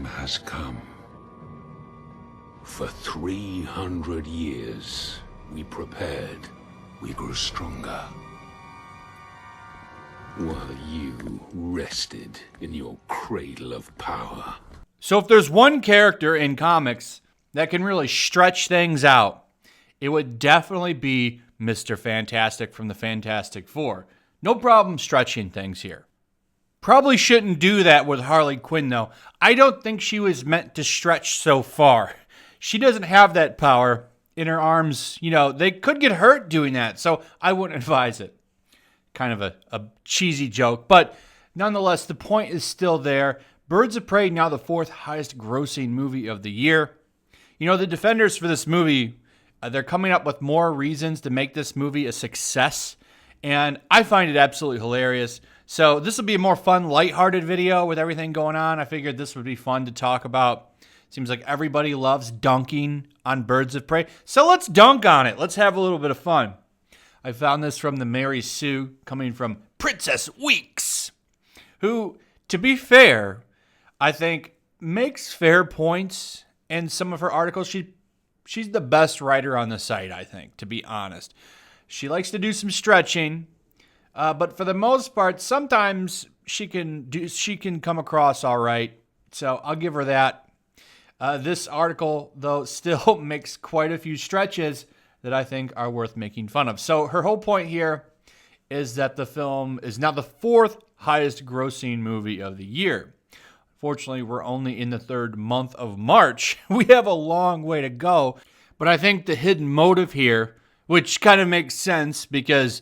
has come. For 300 years, we prepared, we grew stronger. While you rested in your cradle of power. So if there's one character in comics that can really stretch things out, it would definitely be Mr. Fantastic from the Fantastic Four. No problem stretching things here. Probably shouldn't do that with Harley Quinn, though. I don't think she was meant to stretch so far. She doesn't have that power in her arms. You know, they could get hurt doing that, so I wouldn't advise it. Kind of a cheesy joke, but nonetheless, the point is still there. Birds of Prey, now the fourth highest grossing movie of the year. You know, the defenders for this movie, they're coming up with more reasons to make this movie a success, and I find it absolutely hilarious. So this will be a more fun, lighthearted video with everything going on. I figured this would be fun to talk about. Seems like everybody loves dunking on Birds of Prey, so let's dunk on it. Let's have a little bit of fun. I found this from the Mary Sue, coming from Princess Weeks, who, to be fair, I think makes fair points in some of her articles. She's the best writer on the site, I think, to be honest. She likes to do some stretching, but for the most part, sometimes she can come across all right. So I'll give her that. This article, though, still makes quite a few stretches that I think are worth making fun of. So her whole point here is that the film is now the fourth highest grossing movie of the year. Fortunately, we're only in the third month of March. We have a long way to go. But I think the hidden motive here, which kind of makes sense because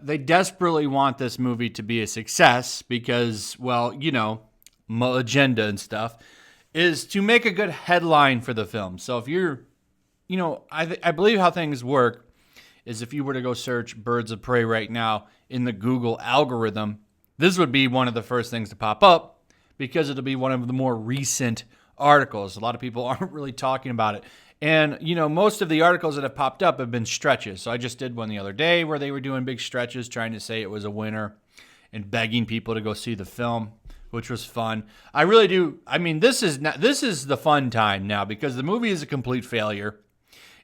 they desperately want this movie to be a success because, well, you know, agenda and stuff, is to make a good headline for the film. So if you're, you know, I believe how things work is if you were to go search Birds of Prey right now in the Google algorithm, this would be one of the first things to pop up because it'll be one of the more recent articles. A lot of people aren't really talking about it. And, you know, most of the articles that have popped up have been stretches. So I just did one the other day where they were doing big stretches, trying to say it was a winner and begging people to go see the film, which was fun. I really do. I mean, this is the fun time now because the movie is a complete failure.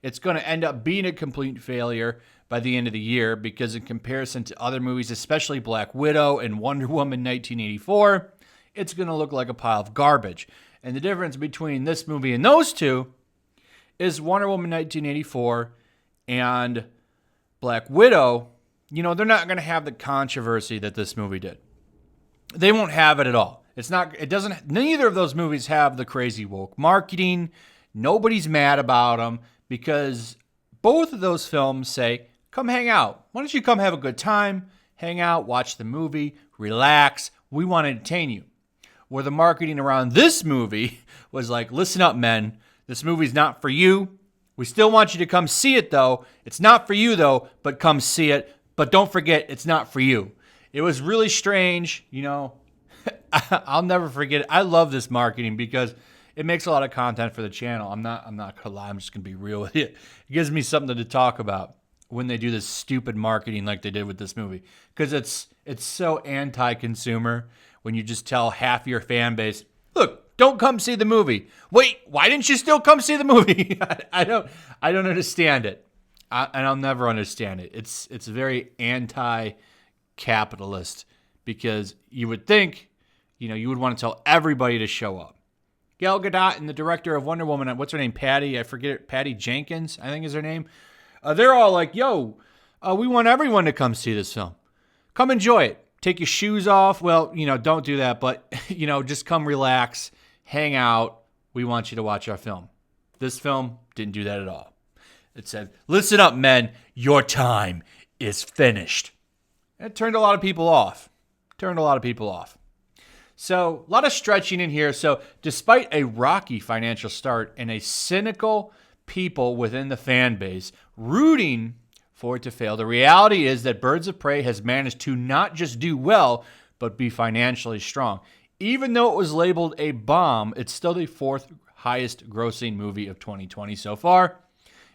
It's going to end up being a complete failure by the end of the year because in comparison to other movies, especially Black Widow and Wonder Woman 1984, it's going to look like a pile of garbage. And the difference between this movie and those two is Wonder Woman 1984 and Black Widow, you know, they're not going to have the controversy that this movie did. They won't have it at all. Neither of those movies have the crazy woke marketing. Nobody's mad about them because both of those films say, come hang out. Why don't you come have a good time, hang out, watch the movie, relax. We want to entertain you. Where the marketing around this movie was like, listen up, men. This movie's not for you. We still want you to come see it, though. It's not for you, though, but come see it. But don't forget, it's not for you. It was really strange, you know. I'll never forget it. I love this marketing because it makes a lot of content for the channel. I'm not gonna lie. I'm just gonna be real with you. It gives me something to talk about when they do this stupid marketing like they did with this movie because it's so anti-consumer when you just tell half your fan base, look, don't come see the movie. Wait, why didn't you still come see the movie? I don't understand it, and I'll never understand it. It's very anti-capitalist because you would think, you know, you would want to tell everybody to show up. Gal Gadot and the director of Wonder Woman, what's her name? Patty Jenkins, I think is her name. They're all like, yo, we want everyone to come see this film. Come enjoy it. Take your shoes off. Well, you know, don't do that, but, you know, just come relax, hang out. We want you to watch our film. This film didn't do that at all. It said, listen up, men. Your time is finished. It turned a lot of people off. So a lot of stretching in here. So despite a rocky financial start and a cynical people within the fan base rooting for it to fail, the reality is that Birds of Prey has managed to not just do well, but be financially strong. Even though it was labeled a bomb, it's still the fourth highest grossing movie of 2020 so far.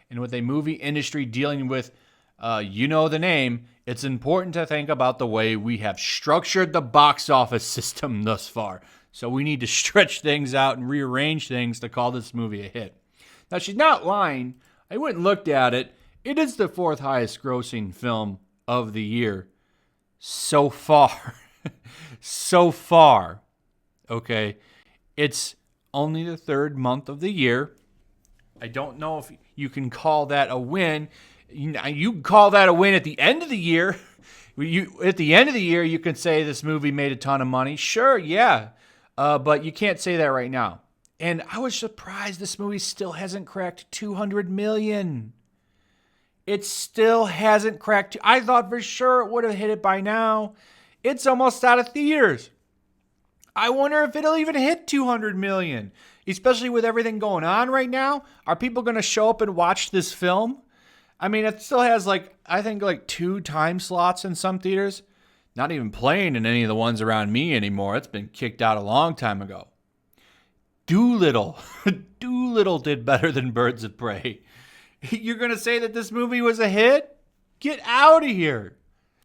And with a movie industry dealing with, you know the name, it's important to think about the way we have structured the box office system thus far. So we need to stretch things out and rearrange things to call this movie a hit. Now, she's not lying. I went and looked at it. It is the 4th highest grossing film of the year so far. So far. Okay. It's only the 3rd month of the year. I don't know if you can call that a win. You can call that a win at the end of the year. At the end of the year, you can say this movie made a ton of money. Sure, yeah. But you can't say that right now. And I was surprised this movie still hasn't cracked 200 million. It still hasn't cracked. I thought for sure it would have hit it by now. It's almost out of theaters. I wonder if it'll even hit 200 million, especially with everything going on right now. Are people going to show up and watch this film? I mean, it still has I think 2 time slots in some theaters. Not even playing in any of the ones around me anymore. It's been kicked out a long time ago. Doolittle. Doolittle did better than Birds of Prey. You're going to say that this movie was a hit? Get out of here.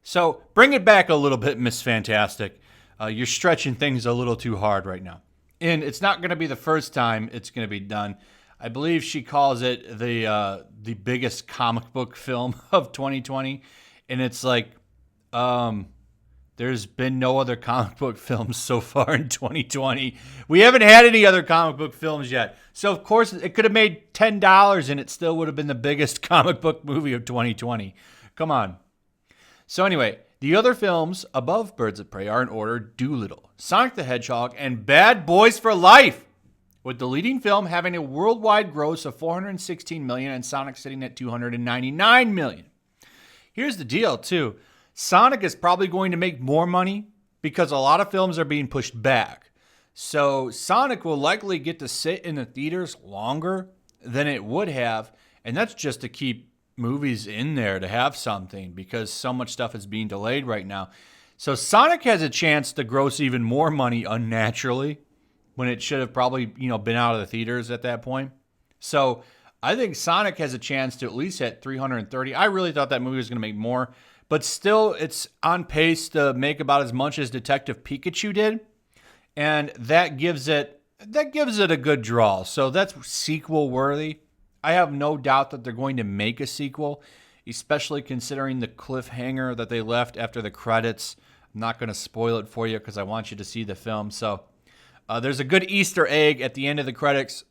So bring it back a little bit, Miss Fantastic. You're stretching things a little too hard right now. And it's not going to be the first time it's going to be done. I believe she calls it the biggest comic book film of 2020. And it's there's been no other comic book films so far in 2020. We haven't had any other comic book films yet. So, of course, it could have made $10 and it still would have been the biggest comic book movie of 2020. Come on. So, anyway, the other films above Birds of Prey are in order: Doolittle, Sonic the Hedgehog, and Bad Boys for Life, with the leading film having a worldwide gross of $416 million and Sonic sitting at $299 million. Here's the deal, too. Sonic is probably going to make more money because a lot of films are being pushed back. So Sonic will likely get to sit in the theaters longer than it would have. And that's just to keep movies in there, to have something, because so much stuff is being delayed right now. So Sonic has a chance to gross even more money unnaturally when it should have probably, been out of the theaters at that point. So I think Sonic has a chance to at least hit 330. I really thought that movie was going to make more. But still, it's on pace to make about as much as Detective Pikachu did. And that gives it a good draw. So that's sequel worthy. I have no doubt that they're going to make a sequel, especially considering the cliffhanger that they left after the credits. I'm not going to spoil it for you because I want you to see the film. So there's a good Easter egg at the end of the credits.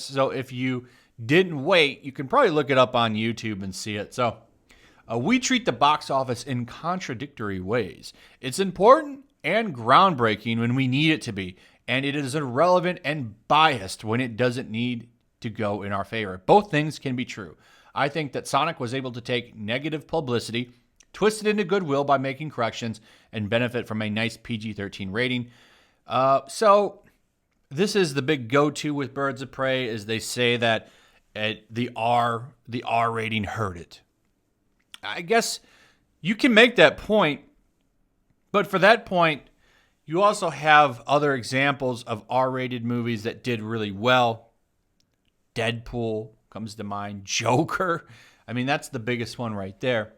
So if you didn't wait, you can probably look it up on YouTube and see it. So we treat the box office in contradictory ways. It's important and groundbreaking when we need it to be, and it is irrelevant and biased when it doesn't need to go in our favor. Both things can be true. I think that Sonic was able to take negative publicity, twist it into goodwill by making corrections, and benefit from a nice PG-13 rating. So this is the big go-to with Birds of Prey, is they say that the R rating hurt it. I guess you can make that point, but for that point, you also have other examples of R-rated movies that did really well. Deadpool comes to mind. Joker. I mean, that's the biggest one right there.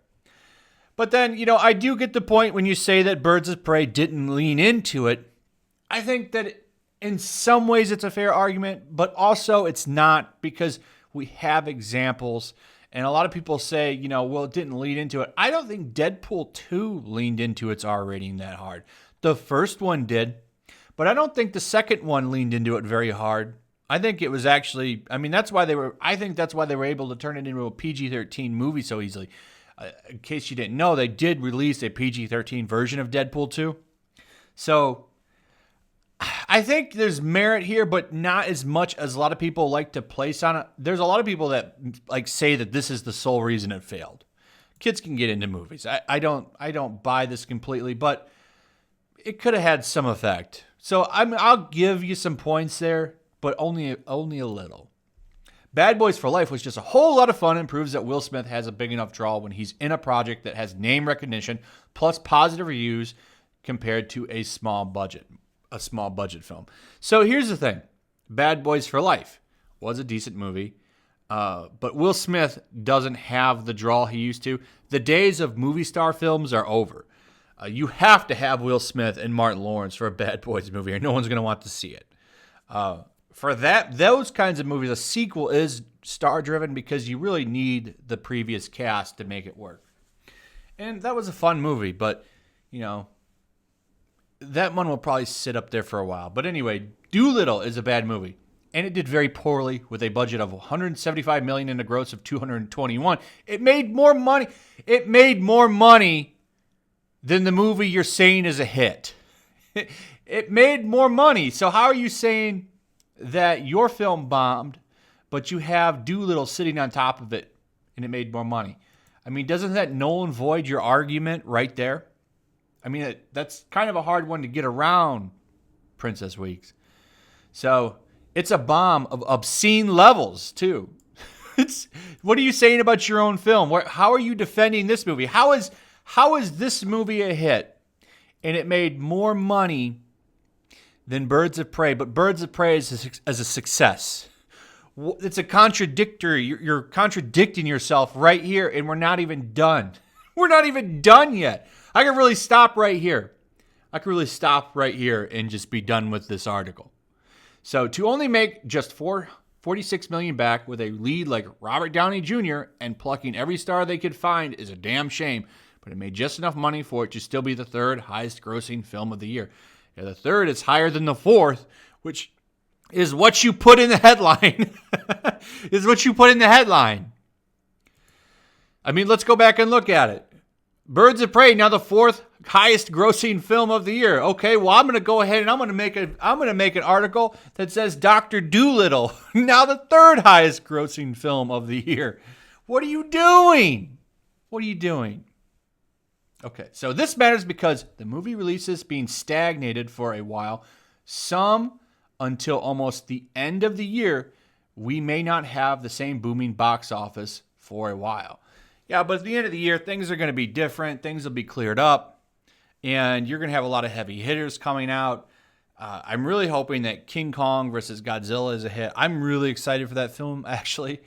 But then, I do get the point when you say that Birds of Prey didn't lean into it. I think that in some ways it's a fair argument, but also it's not, because we have examples. And a lot of people say, it didn't lead into it. I don't think Deadpool 2 leaned into its R rating that hard. The first one did, but I don't think the second one leaned into it very hard. I think it was actually, that's why they were able to turn it into a PG-13 movie so easily. In case you didn't know, they did release a PG-13 version of Deadpool 2. So I think there's merit here, but not as much as a lot of people like to place on it. There's a lot of people that say that this is the sole reason it failed. Kids can get into movies. I don't buy this completely, but it could have had some effect. So I'll give you some points there, but only a little. Bad Boys for Life was just a whole lot of fun and proves that Will Smith has a big enough draw when he's in a project that has name recognition plus positive reviews compared to a small budget film. So here's the thing. Bad Boys for Life was a decent movie, but Will Smith doesn't have the draw he used to. The days of movie star films are over. You have to have Will Smith and Martin Lawrence for a Bad Boys movie, or no one's going to want to see it. For those kinds of movies, a sequel is star-driven because you really need the previous cast to make it work. And that was a fun movie, but, that one will probably sit up there for a while. But anyway, Doolittle is a bad movie. And it did very poorly with a budget of $175 million and a gross of $221. It made more money. It made more money than the movie you're saying is a hit. It made more money. So how are you saying that your film bombed, but you have Doolittle sitting on top of it and it made more money? I mean, doesn't that null and void your argument right there? I mean, that's kind of a hard one to get around, Princess Weeks. So it's a bomb of obscene levels, too. What are you saying about your own film? How are you defending this movie? How is this movie a hit? And it made more money than Birds of Prey, but Birds of Prey is a success. It's a contradictory. You're contradicting yourself right here, and we're not even done. We're not even done yet. I could really stop right here. And just be done with this article. So to only make just $46 million back with a lead like Robert Downey Jr. and plucking every star they could find is a damn shame. But it made just enough money for it to still be the third highest grossing film of the year. Yeah, the third is higher than the fourth, which is what you put in the headline. I mean, let's go back and look at it. Birds of Prey, now the fourth highest grossing film of the year. Okay, well, I'm going to go ahead and I'm going to make an article that says Dr. Doolittle, now the third highest grossing film of the year. What are you doing? Okay, so this matters because the movie releases being stagnated for a while, some until almost the end of the year, we may not have the same booming box office for a while. Yeah, but at the end of the year, things are going to be different. Things will be cleared up, and you're going to have a lot of heavy hitters coming out. I'm really hoping that King Kong versus Godzilla is a hit. I'm really excited for that film, actually.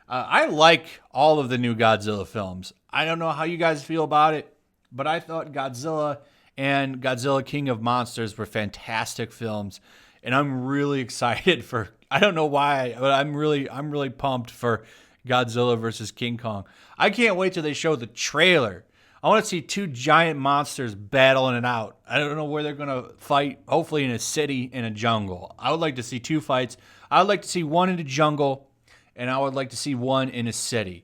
I like all of the new Godzilla films. I don't know how you guys feel about it, but I thought Godzilla and Godzilla King of Monsters were fantastic films, and I'm really excited for, I don't know why, but I'm really pumped for Godzilla versus King Kong. I can't wait till they show the trailer. I want to see two giant monsters battling it out. I don't know where they're going to fight, hopefully in a city, in a jungle. I would like to see two fights. I would like to see one in the jungle, and I would like to see one in a city.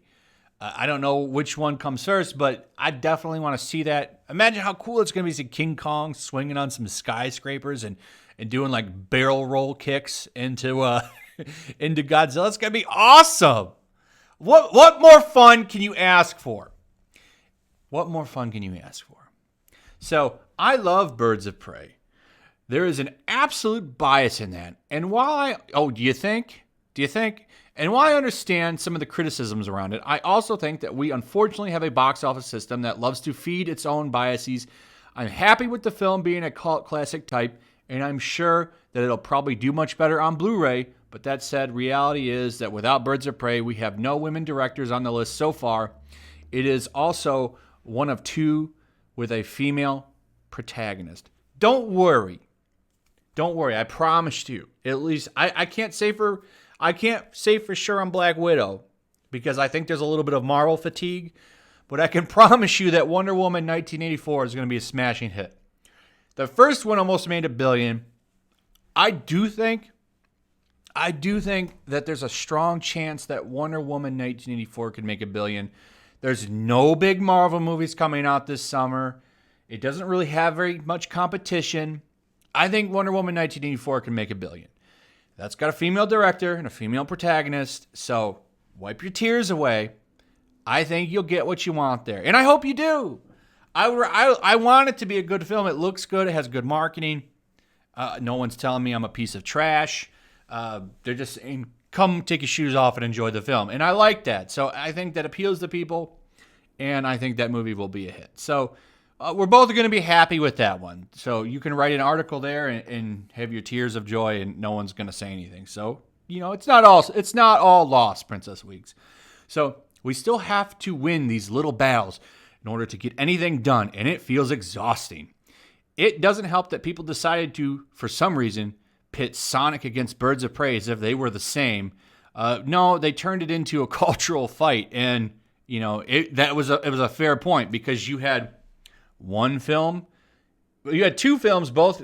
I don't know which one comes first, but I definitely want to see that. Imagine how cool it's going to be to see King Kong swinging on some skyscrapers and doing like barrel roll kicks into Godzilla. It's going to be awesome. What more fun can you ask for? So I love Birds of Prey. There is an absolute bias in that. And while do you think? And while I understand some of the criticisms around it, I also think that we unfortunately have a box office system that loves to feed its own biases. I'm happy with the film being a cult classic type, and I'm sure that it'll probably do much better on Blu-ray. But that said, reality is that without Birds of Prey, we have no women directors on the list so far. It is also one of two with a female protagonist. Don't worry. I promised you. At least I can't say for sure on Black Widow because I think there's a little bit of Marvel fatigue, but I can promise you that Wonder Woman 1984 is going to be a smashing hit. The first one almost made $1 billion. I do think that there's a strong chance that Wonder Woman 1984 could make $1 billion. There's no big Marvel movies coming out this summer. It doesn't really have very much competition. I think Wonder Woman 1984 can make $1 billion. That's got a female director and a female protagonist, so wipe your tears away. I think you'll get what you want there, and I hope you do. I want it to be a good film. It looks good. It has good marketing. No one's telling me I'm a piece of trash. They're just saying, come take your shoes off and enjoy the film. And I like that. So I think that appeals to people, and I think that movie will be a hit. So we're both going to be happy with that one. So you can write an article there and have your tears of joy, and no one's going to say anything. So, it's not all lost, Princess Weeks. So we still have to win these little battles. in order to get anything done, and it feels exhausting. It doesn't help that people decided to, for some reason, pit Sonic against Birds of Prey as if they were the same. No, they turned it into a cultural fight, and it was a fair point because you had one film, you had two films, both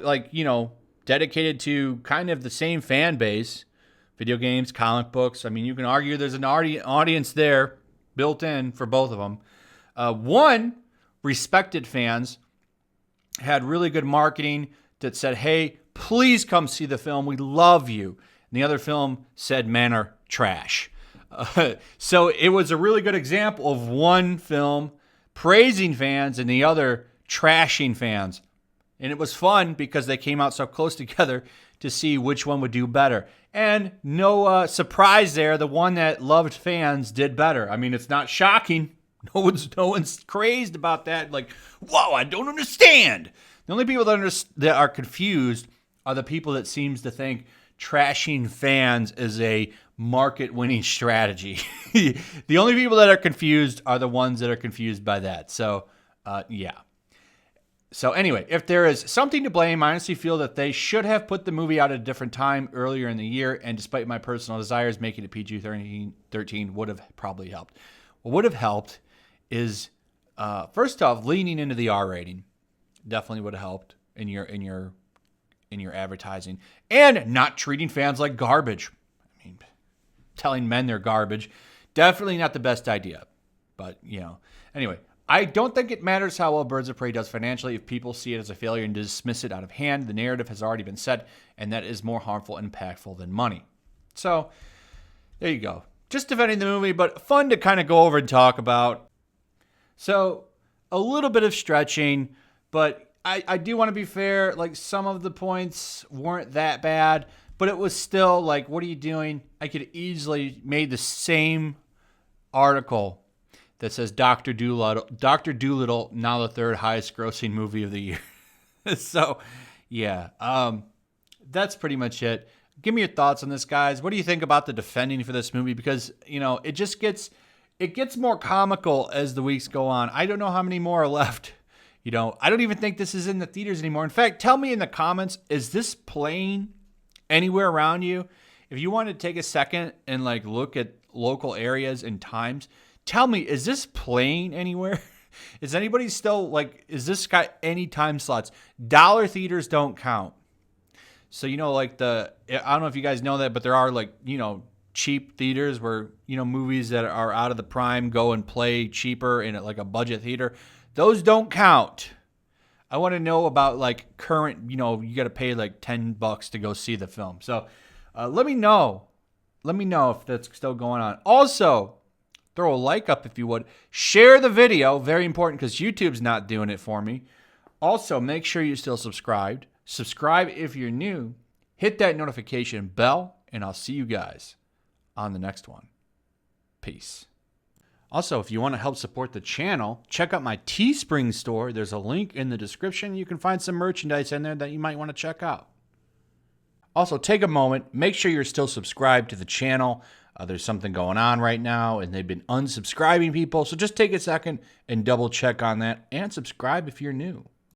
dedicated to kind of the same fan base, video games, comic books. I mean, you can argue there's an audience there built in for both of them. One, respected fans, had really good marketing that said, hey, please come see the film. We love you. And the other film said, men are trash. So it was a really good example of one film praising fans and the other trashing fans. And it was fun because they came out so close together to see which one would do better. And no surprise there, the one that loved fans did better. I mean, it's not shocking. No one's crazed about that. Like, whoa, I don't understand. The only people that are confused are the people that seems to think trashing fans is a market-winning strategy. The only people that are confused are the ones that are confused by that. So, yeah. So anyway, if there is something to blame, I honestly feel that they should have put the movie out at a different time earlier in the year, and despite my personal desires, making it PG-13 would have probably helped. What would have helped is, first off, leaning into the R rating definitely would have helped in your advertising, and not treating fans like garbage. I mean, telling men they're garbage, definitely not the best idea. But anyway, I don't think it matters how well Birds of Prey does financially if people see it as a failure and dismiss it out of hand. The narrative has already been set, and that is more harmful and impactful than money. So there you go. Just defending the movie, but fun to kind of go over and talk about. So a little bit of stretching, but I do want to be fair. Like, some of the points weren't that bad, but it was still like, what are you doing? I could easily made the same article that says Dr. Dolittle, now the third highest grossing movie of the year. So, yeah, that's pretty much it. Give me your thoughts on this, guys. What do you think about the defending for this movie? Because, it just gets more comical as the weeks go on. I don't know how many more are left. I don't even think this is in the theaters anymore. In fact, tell me in the comments, is this playing anywhere around you? If you want to take a second and look at local areas and times, tell me, is this playing anywhere? Is anybody still is this got any time slots? Dollar theaters don't count. So, I don't know if you guys know that, but there are cheap theaters where, movies that are out of the prime go and play cheaper in a budget theater. Those don't count. I want to know about current, you got to pay $10 to go see the film. So let me know. Let me know if that's still going on. Also, throw a like up if you would. Share the video. Very important because YouTube's not doing it for me. Also, make sure you're still subscribed. Subscribe if you're new. Hit that notification bell, and I'll see you guys on the next one. Peace. Also, if you want to help support the channel, check out my Teespring store. There's a link in the description. You can find some merchandise in there that you might want to check out. Also, take a moment. Make sure you're still subscribed to the channel. There's something going on right now, and they've been unsubscribing people. So just take a second and double check on that, and subscribe if you're new.